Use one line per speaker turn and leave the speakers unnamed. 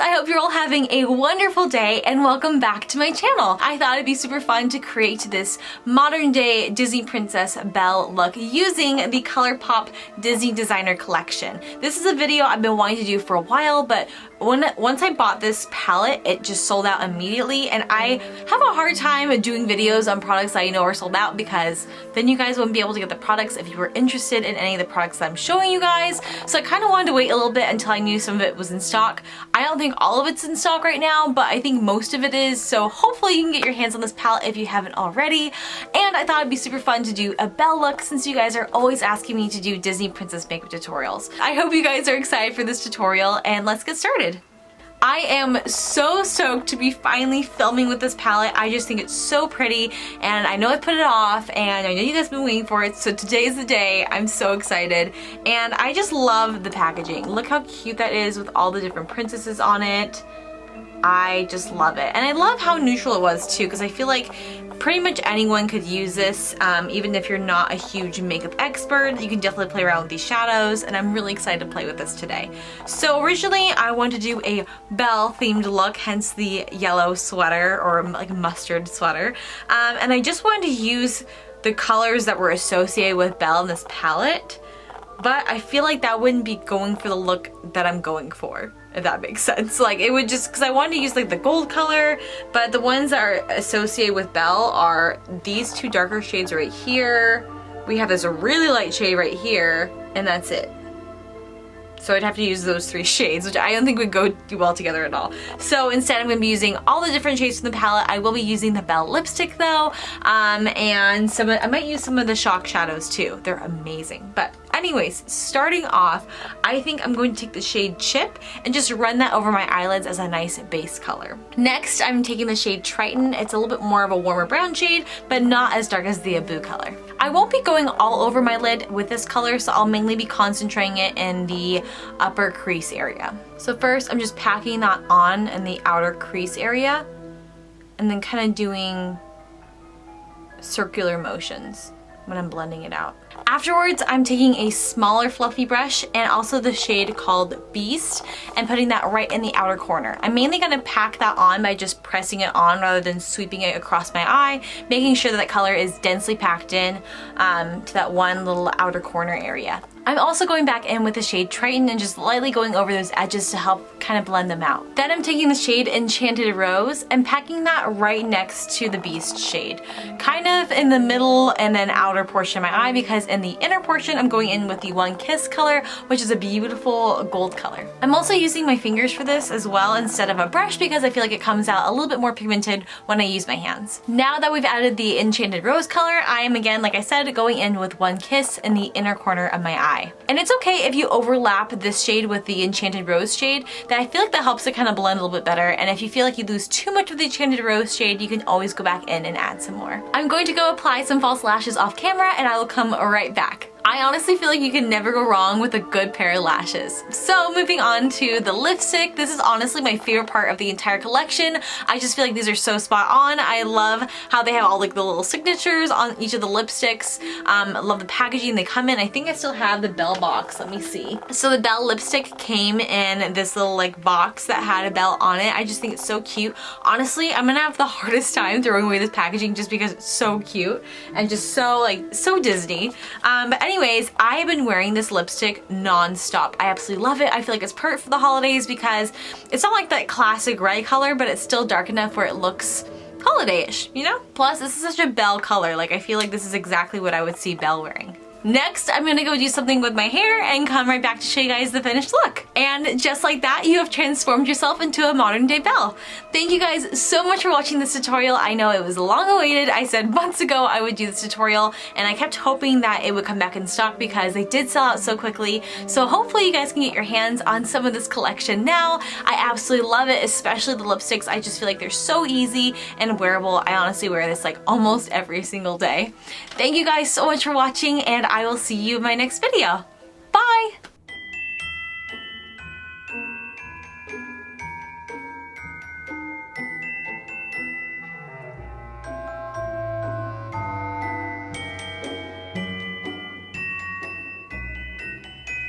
I hope you're all having a wonderful day and welcome back to my channel. I thought it'd be super fun to create this modern day Disney Princess Belle look using the Colourpop Disney Designer Collection. This is a video I've been wanting to do for a while, but once I bought this palette, it just sold out immediately, and I have a hard time doing videos on products that I know are sold out because then you guys wouldn't be able to get the products if you were interested in any of the products that I'm showing you guys. So I kind of wanted to wait a little bit until I knew some of it was in stock. I don't think all of it's in stock right now, but I think most of it is, so hopefully you can get your hands on this palette if you haven't already. And I thought it'd be super fun to do a Belle look since you guys are always asking me to do Disney princess makeup tutorials. I hope you guys are excited for this tutorial, and let's get started. I am so stoked to be finally filming with this palette. I just think it's so pretty, and I know I put it off, and I know you guys have been waiting for it, so today is the day. I'm so excited, and I just love the packaging. Look how cute that is with all the different princesses on it. I just love it, and I love how neutral it was too, because I feel like pretty much anyone could use this, even if you're not a huge makeup expert. You can definitely play around with these shadows, and I'm really excited to play with this today. So originally I wanted to do a Belle themed look, hence the yellow sweater, or like mustard sweater, and I just wanted to use the colors that were associated with Belle in this palette, but I feel like that wouldn't be going for the look that I'm going for, if that makes sense. Like, it would just, because I wanted to use like the gold color, but the ones that are associated with Belle are these two darker shades right here. We have this really light shade right here, and that's it. So I'd have to use those three shades, which I don't think would go well together at all. So instead I'm going to be using all the different shades from the palette. I will be using the Belle lipstick though, and I might use some of the Shock shadows too. They're amazing. But anyways, starting off, I think I'm going to take the shade Chip and just run that over my eyelids as a nice base color. Next, I'm taking the shade Triton. It's a little bit more of a warmer brown shade, but not as dark as the Abu color. I won't be going all over my lid with this color, so I'll mainly be concentrating it in the upper crease area. So first, I'm just packing that on in the outer crease area, and then kind of doing circular motions when I'm blending it out. Afterwards, I'm taking a smaller fluffy brush and also the shade called Beast and putting that right in the outer corner. I'm mainly going to pack that on by just pressing it on rather than sweeping it across my eye, making sure that color is densely packed in to that one little outer corner area. I'm also going back in with the shade Triton and just lightly going over those edges to help kind of blend them out. Then I'm taking the shade Enchanted Rose and packing that right next to the Beast shade, kind of in the middle and then outer portion of my eye, because in the inner portion I'm going in with the One Kiss color, which is a beautiful gold color. I'm also using my fingers for this as well instead of a brush because I feel like it comes out a little bit more pigmented when I use my hands. Now that we've added the Enchanted Rose color, I am again, like I said, going in with One Kiss in the inner corner of my eye. And it's okay if you overlap this shade with the Enchanted Rose shade. That I feel like that helps it kind of blend a little bit better, and if you feel like you lose too much of the Enchanted Rose shade, you can always go back in and add some more. I'm going to go apply some false lashes off camera, and I will come right back. I honestly feel like you can never go wrong with a good pair of lashes. So moving on to the lipstick, this is honestly my favorite part of the entire collection. I just feel like these are so spot on. I love how they have all like the little signatures on each of the lipsticks. I love the packaging they come in. I think I still have the Belle box. Let me see. So the Belle lipstick came in this little like box that had a Belle on it. I just think it's so cute. Honestly, I'm gonna have the hardest time throwing away this packaging just because it's so cute and just so like so Disney. But anyways, I have been wearing this lipstick non-stop. I absolutely love it. I feel like it's perfect for the holidays because it's not like that classic red color, but it's still dark enough where it looks holiday-ish, you know? Plus, this is such a Belle color. Like, I feel like this is exactly what I would see Belle wearing. Next, I'm gonna go do something with my hair and come right back to show you guys the finished look. And just like that, you have transformed yourself into a modern day Belle. Thank you guys so much for watching this tutorial. I know it was long awaited. I said months ago I would do this tutorial, and I kept hoping that it would come back in stock because they did sell out so quickly. So hopefully you guys can get your hands on some of this collection now. I absolutely love it, especially the lipsticks. I just feel like they're so easy and wearable. I honestly wear this like almost every single day. Thank you guys so much for watching, and I will see you in my next video. Bye!